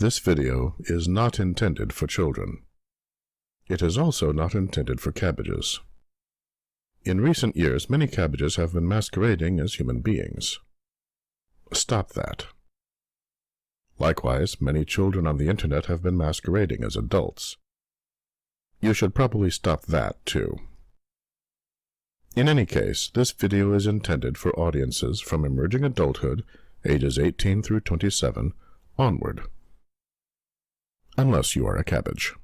This video is not intended for children. It is also not intended for cabbages. In recent years, many cabbages have been masquerading as human beings. Stop that. Likewise, many children on the internet have been masquerading as adults. You should probably stop that, too. In any case, this video is intended for audiences from emerging adulthood, ages 18 through 27, onward. Unless you are a cabbage.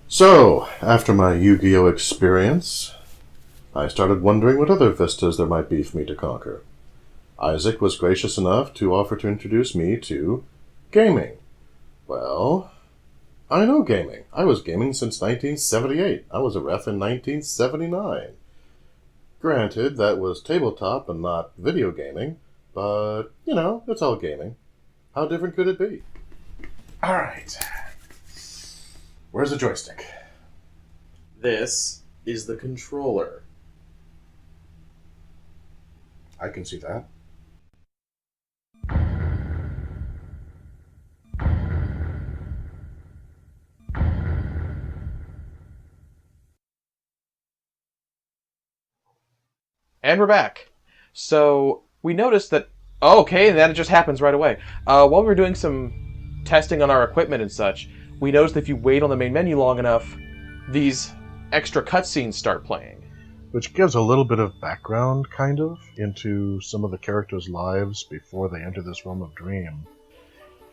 So, after my Yu-Gi-Oh! Experience, I started wondering what other vistas there might be for me to conquer. Isaac was gracious enough to offer to introduce me to gaming. Well, I know gaming. I was gaming since 1978. I was a ref in 1979. Granted, that was tabletop and not video gaming, but, it's all gaming. How different could it be? Alright. Where's the joystick? This is the controller. I can see that. And we're back. So, we noticed that... Oh, okay, that just happens right away. While we were doing some testing on our equipment and such, we noticed that if you wait on the main menu long enough, these extra cutscenes start playing. Which gives a little bit of background, kind of, into some of the characters' lives before they enter this realm of dream.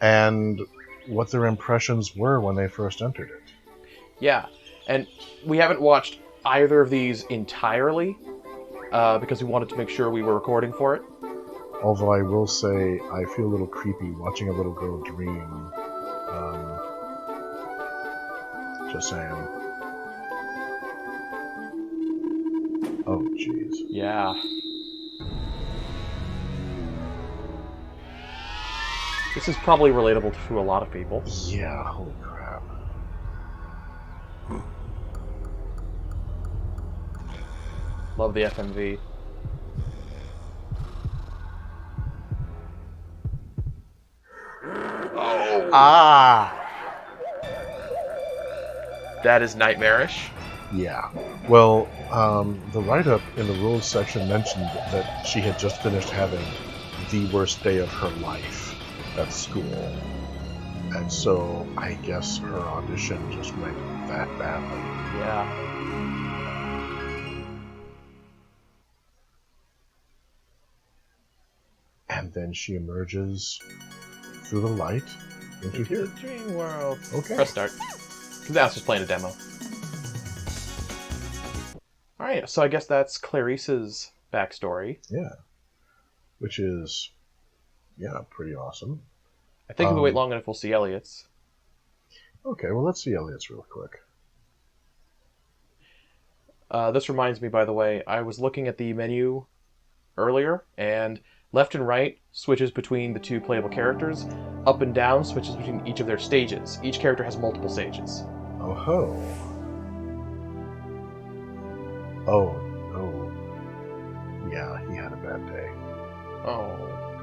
And what their impressions were when they first entered it. Yeah, and we haven't watched either of these entirely, because we wanted to make sure we were recording for it. Although I will say, I feel a little creepy watching a little girl dream. Just saying. Oh, jeez. Yeah. This is probably relatable to a lot of people. Yeah, holy crap. Love the FMV. Oh! Ah! That is nightmarish. Yeah. Well, the write-up in the rules section mentioned that she had just finished having the worst day of her life at school. And so I guess her audition just went that badly. Yeah. And then she emerges through the light into here. The dream world. Okay. Press start. Now it's just playing a demo. Alright, so I guess that's Clarice's backstory. Yeah. Which is, pretty awesome. I think if we wait long enough, we'll see Elliot's. Okay, well, let's see Elliot's real quick. This reminds me, by the way, I was looking at the menu earlier, and left and right switches between the two playable characters. Up and down switches between each of their stages. Each character has multiple stages. Oh ho. Oh. Yeah, he had a bad day. Oh.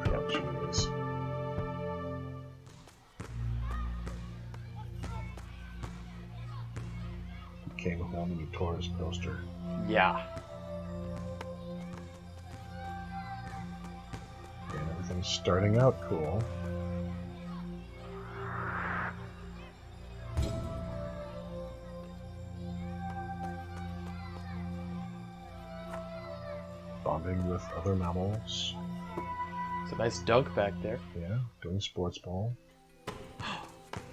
Yeah, jeez. He came home and he tore his poster. Yeah. And everything's starting out cool. Bonding with other mammals. It's a nice dunk back there. Yeah, doing sports ball.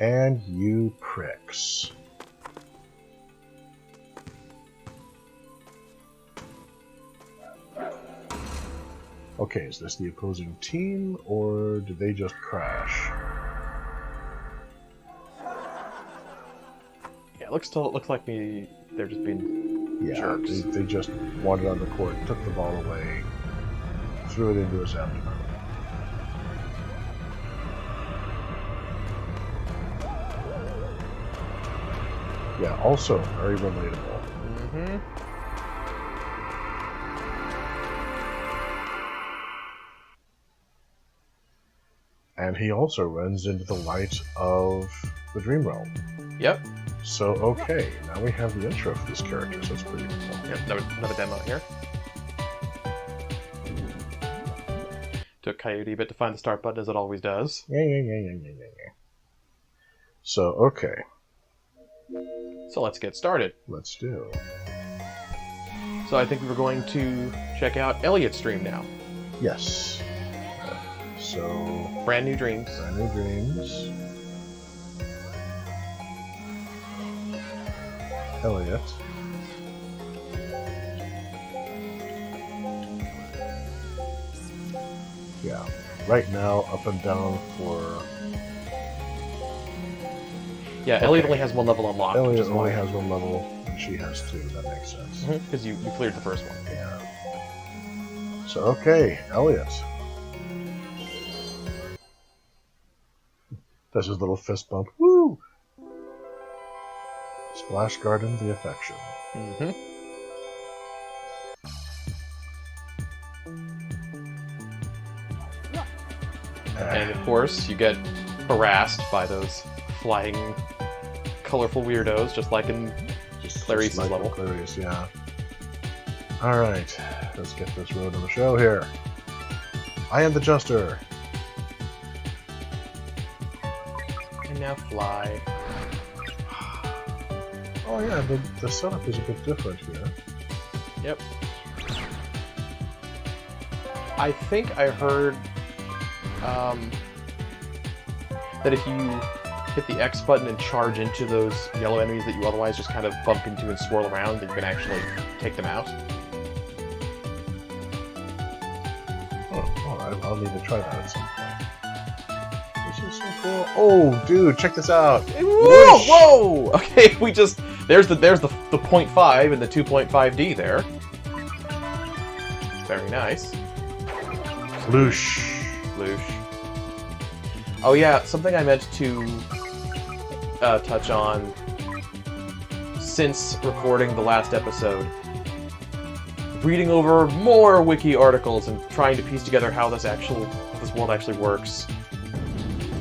And you pricks. Okay, is this the opposing team, or did they just crash? Yeah, it looks like they're just being jerks. They just wandered on the court, took the ball away, threw it into his abdomen. Yeah, also very relatable. Mm-hmm. And he also runs into the light of the Dream Realm. Yep. So, okay, now we have the intro for these characters. That's pretty cool. Yep. Another demo here. Took Coyote a bit to find the start button, as it always does. Yeah. So, okay, So let's get started. let's do. So I think we were going to check out Elliot's stream now. Yes. So, Brand new dreams. Brand New Dreams. Elliot. Yeah. Right now, up and down for... Yeah, Elliot only has one level unlocked. which Elliot is only why- has one level, and she has two. That makes sense. Because you cleared the first one. Yeah. So, okay, Elliot. Does his little fist bump. Woo! Splash Garden, the affection. Mm-hmm. And of course, you get harassed by those flying, colorful weirdos, just like in Clarice's like level. Clarice, yeah. Alright, let's get this road on the show here. I am the Jester. And now fly. Oh yeah, the setup is a bit different here. Yep. I think I heard that if you hit the X button and charge into those yellow enemies that you otherwise just kind of bump into and swirl around, that you can actually take them out. Oh, alright, I'll need to try that at some point. This is so cool. Oh, dude, check this out! Whoa! Whoa! Okay, we just there's the 0.5 and the 2.5D there. Very nice. Floosh. Floosh. Oh yeah, something I meant to touch on since recording the last episode. Reading over more wiki articles and trying to piece together how this world actually works.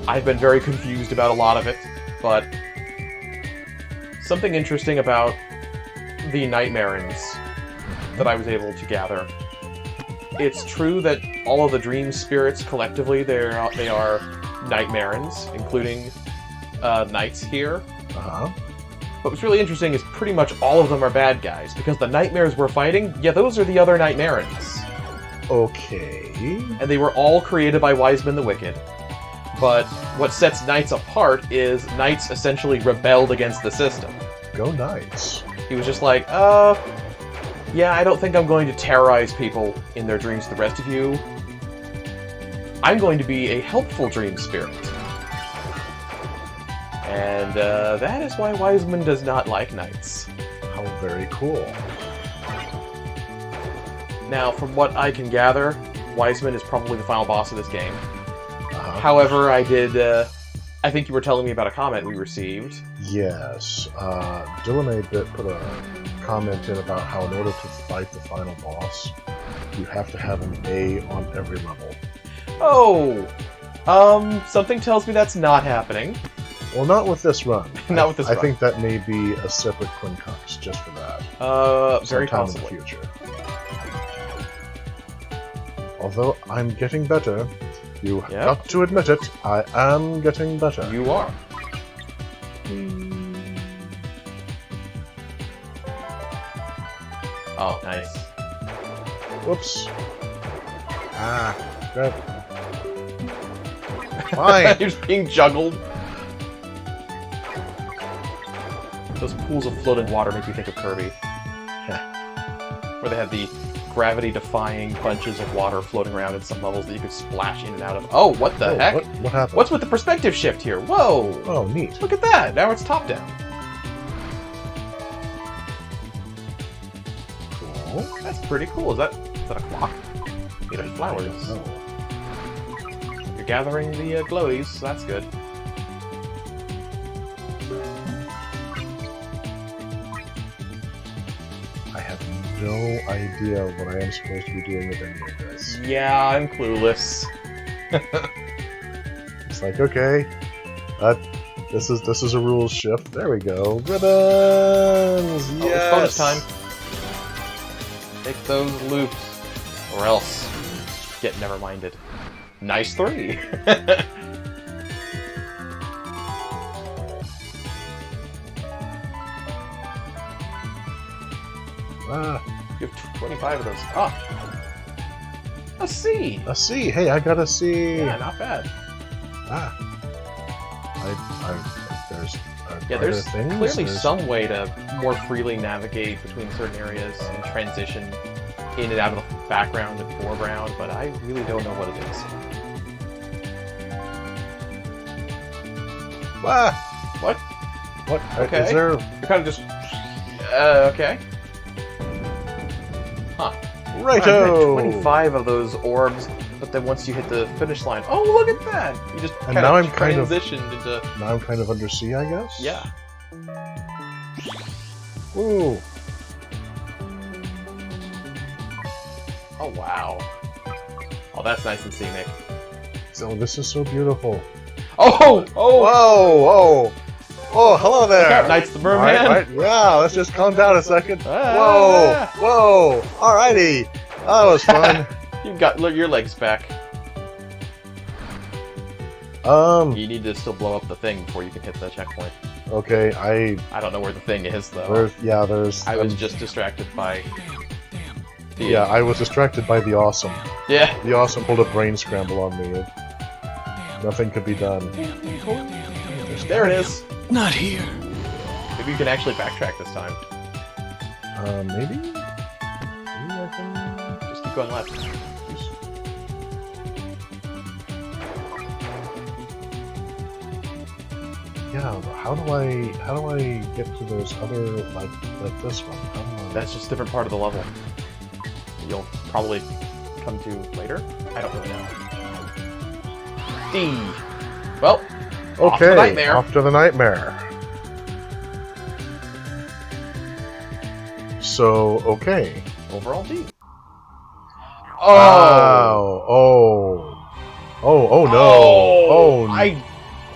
I've been very confused about a lot of it, but something interesting about the Nightmarens that I was able to gather. It's true that all of the dream spirits collectively, they are Nightmarens, including knights here. Uh-huh. But what's really interesting is pretty much all of them are bad guys, because the nightmares we're fighting, yeah, those are the other Nightmarens. Okay. And they were all created by Wiseman the Wicked. But what sets knights apart is knights essentially rebelled against the system. Go Knights. He was just like, yeah, I don't think I'm going to terrorize people in their dreams the rest of you. I'm going to be a helpful dream spirit. And that is why Wiseman does not like knights. How very cool. Now, from what I can gather, Wiseman is probably the final boss of this game. Uh-huh. However, I think you were telling me about a comment we received. Yes. Dylan A. Bit put a comment in about how in order to fight the final boss, you have to have an A on every level. Oh! Something tells me that's not happening. Well, not with this run. Not with this I run. think that may be a separate quincunx just for that. Very Sometime possibly. in the future. Although I'm getting better, you Yep. got to admit it, I am getting better. You are. Oh, nice. Whoops. Ah, good. Fine. You're just being juggled. Those pools of floating water make me think of Kirby. Where they have the gravity-defying bunches of water floating around in some levels that you could splash in and out of. Oh, what the heck? What happened? What's with the perspective shift here? Whoa! Oh, neat. Look at that! Now it's top-down. Cool. That's pretty cool. Is that a clock? Made of flowers. Oh. You're gathering the glowies, so that's good. I have no idea what I am supposed to be doing with any of this. Yeah, I'm clueless. It's like, okay, this is a rules shift. There we go. Ribbons. Oh, Yes. it's bonus time. Take those loops, or else get never minded. Nice 3. Ah, You have 25 of those. Ah, a C. a C. Hey, I got a C. Yeah, not bad. Ah. There's. Yeah, are there's there things? clearly There's- some way to more freely navigate between certain areas and transition in and out of the background and foreground, but I really don't know what it is. Ah. What? What? Okay. Is there? You're kind of just... okay. Huh. Righto. 25 of those orbs, but then once you hit the finish line, oh, look at that! You just And kind now of I'm kind of- transitioned into... Now I'm kind of under C, I guess. Yeah. Ooh. Oh, wow. Oh, that's nice and scenic. So this is so beautiful. Oh! Oh! Whoa! Whoa! Oh, hello there. Look out, Knights the Merman! Right. Yeah, let's just calm down a second. Ah. Whoa! Alrighty. That was fun. You've got your legs back. You need to still blow up the thing before you can hit the checkpoint. Okay, I don't know where the thing is, though. there's. I was just distracted by... the... Yeah, I was distracted by the awesome. Yeah. The awesome pulled a brain scramble on me. Nothing could be done. There it is. Not here. Maybe you can actually backtrack this time. Maybe? Maybe I can... Just keep going left. Yeah, how do I get to those other, like this one? How do I... That's just a different part of the level. You'll probably come to later? I don't really know. D. Well, Okay, off to the nightmare. Off to the nightmare. So, okay. Overall D. Wow. Oh no. Oh,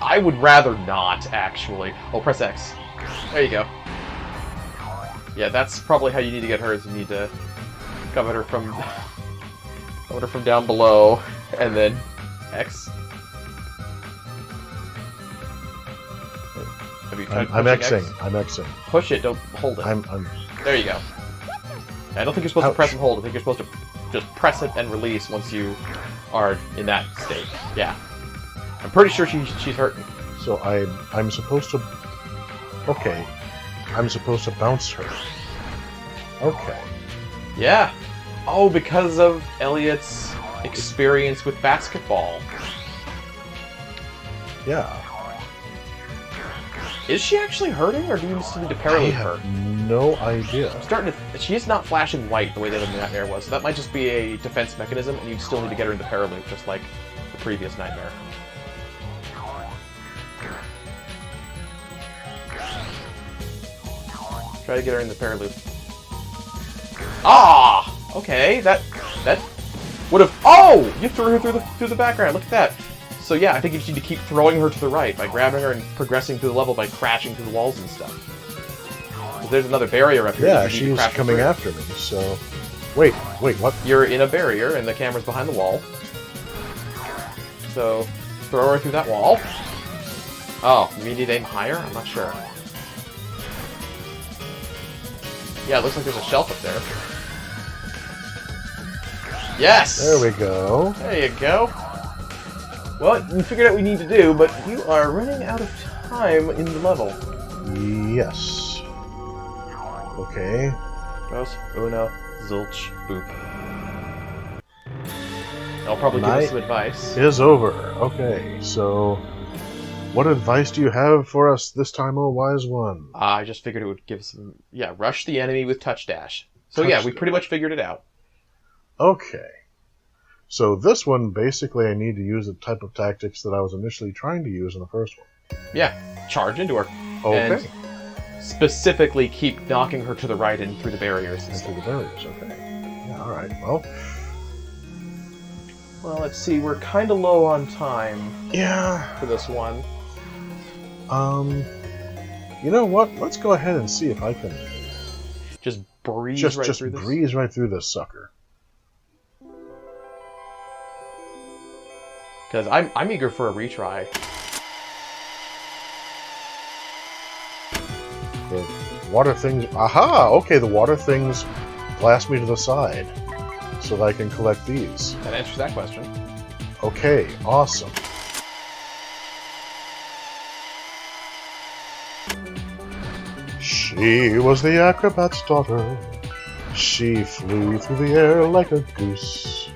I would rather not, actually. Oh, press X. There you go. Yeah, that's probably how you need to get her, is you need to cover her from down below, and then X. Have you tried I'm pushing Xing. X? I'm Xing. Push it, don't hold it. I'm. There you go. I don't think you're supposed to Ouch. press and hold. I think you're supposed to just press it and release once you are in that state. Yeah. I'm pretty sure she's hurting. So I'm supposed to. Okay. I'm supposed to bounce her. Okay. Yeah. Oh, because of Elliot's experience with basketball. Yeah. Is she actually hurting, or do you just need to I parallel her? have no idea. I'm starting to... She is not flashing white the way the other nightmare was, so that might just be a defense mechanism, and you still need to get her into parallel, just like the previous nightmare. Try to get her in the parallel. Ah! Okay, that would have... Oh! You threw her through the background. Look at that. So yeah, I think you just need to keep throwing her to the right by grabbing her and progressing through the level by crashing through the walls and stuff. 'Cause there's another barrier up here. Yeah, that you need to she's crash coming through. after me. So, wait, what? You're in a barrier, and the camera's behind the wall. So, throw her through that wall. Oh, you need to aim higher? I'm not sure. Yeah, it looks like there's a shelf up there. Yes! There we go. There you go. Well, we figured out what we need to do, but you are running out of time in the level. Yes. Okay. Dos, uno, zilch, boop. I'll probably give us some advice. Is over. Okay, so what advice do you have for us this time, oh wise one? I just figured it would give some... Yeah, rush the enemy with touch dash. So Touch yeah, we dash. pretty much figured it out. Okay. So this one, basically, I need to use the type of tactics that I was initially trying to use in the first one. Yeah, charge into her. Okay. And specifically keep knocking her to the right and through the barriers. And through the barriers, okay. Yeah, alright, well. Well, let's see. We're kind of low on time Yeah. for this one. You know what? Let's go ahead and see if I can Just breeze just right through this. breeze right through this sucker. Because I'm eager for a retry. The water things. Aha! Okay, the water things blast me to the side so that I can collect these. That answers that question. Okay, awesome. She was the acrobat's daughter. She flew through the air like a goose.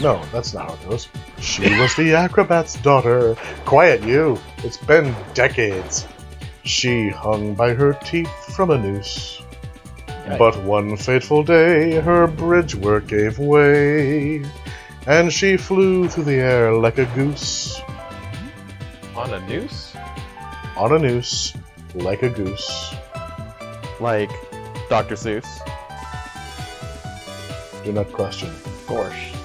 No, that's not how it goes. She was the acrobat's daughter. Quiet, you. It's been decades. She hung by her teeth from a noose. Okay. But one fateful day, her bridge work gave way, and she flew through the air like a goose. On a noose? On a noose, like a goose. Like Dr. Seuss? Do not question. Gorsh.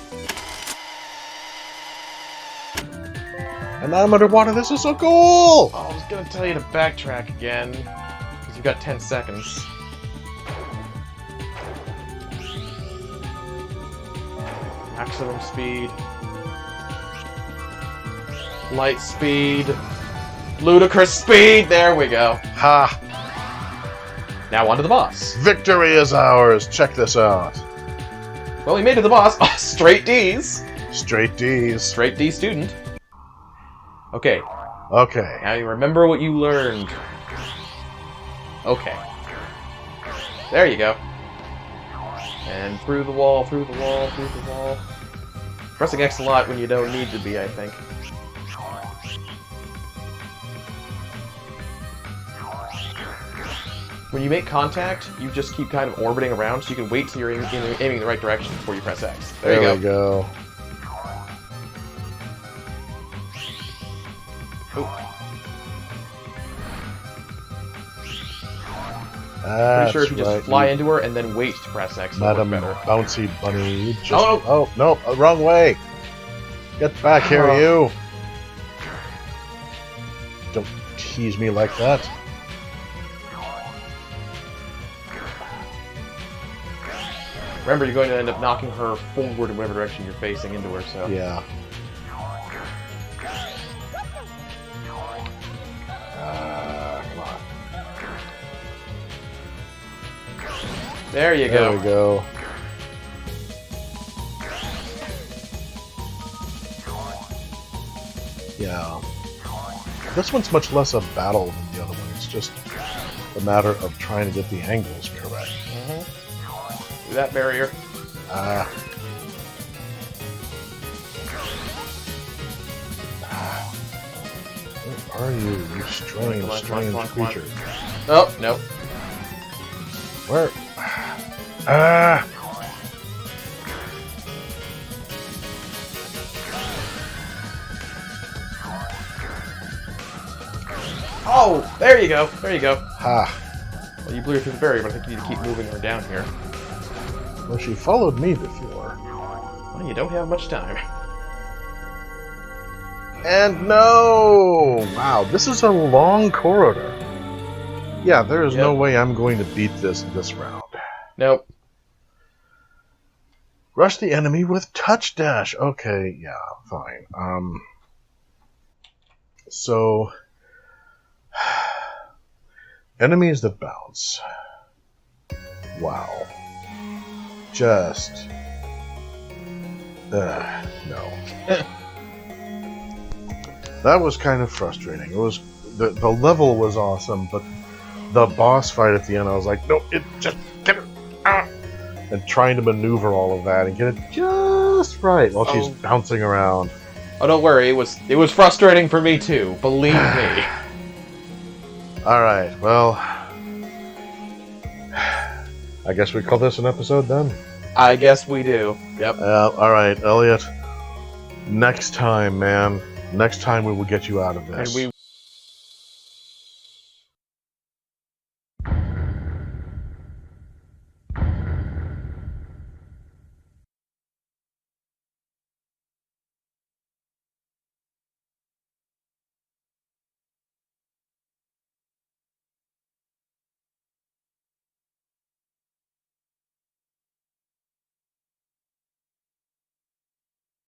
And I'm underwater, this is so cool! Oh, I was gonna tell you to backtrack again. Because you've got 10 seconds. Maximum speed. Light speed. Ludicrous speed! There we go. Ha! Now on to the boss. Victory is ours! Check this out. Well, we made it to the boss. Oh, straight D's. Straight D's. Straight D student. Okay, Okay. now you remember what you learned. Okay. There you go. And through the wall, through the wall, through the wall. Pressing X a lot when you don't need to be, I think. When you make contact, you just keep kind of orbiting around, so you can wait till you're aiming in the right direction before you press X. There you we go. Pretty sure if you just right, fly into her and then wait to press X, it'll work Madam better. Bouncy Bunny, you just... Oh, no, wrong way! Get back here, Oh. you! Don't tease me like that. Remember, you're going to end up knocking her forward in whatever direction you're facing into her, so... Yeah. Come on. There you There go. we go. Yeah. This one's much less a battle than the other one. It's just a matter of trying to get the angles correct. Do that barrier. Where are you, you strange, Come on, strange come on. creature? Oh, no. Where? Ah! Oh, there you go. There you go. Ha! Well, you blew her through the barrier, but I think you need to keep moving her down here. Well, she followed me before. Well, you don't have much time. And no! Wow, this is a long corridor. Yeah, there is no Yep. way I'm going to beat this round. Nope. Rush the enemy with touch dash. Okay, yeah, fine. So enemies that bounce. Wow. Just no. That was kind of frustrating. It was the level was awesome, but the boss fight at the end, I was like, no, it just get it out. And trying to maneuver all of that and get it just right while she's bouncing around. Oh, don't worry. It was frustrating for me too. Believe me. All right, well, I guess we call this an episode then. I guess we do. Yep. All right, Elliot. Next time, man. Next time we will get you out of this. And we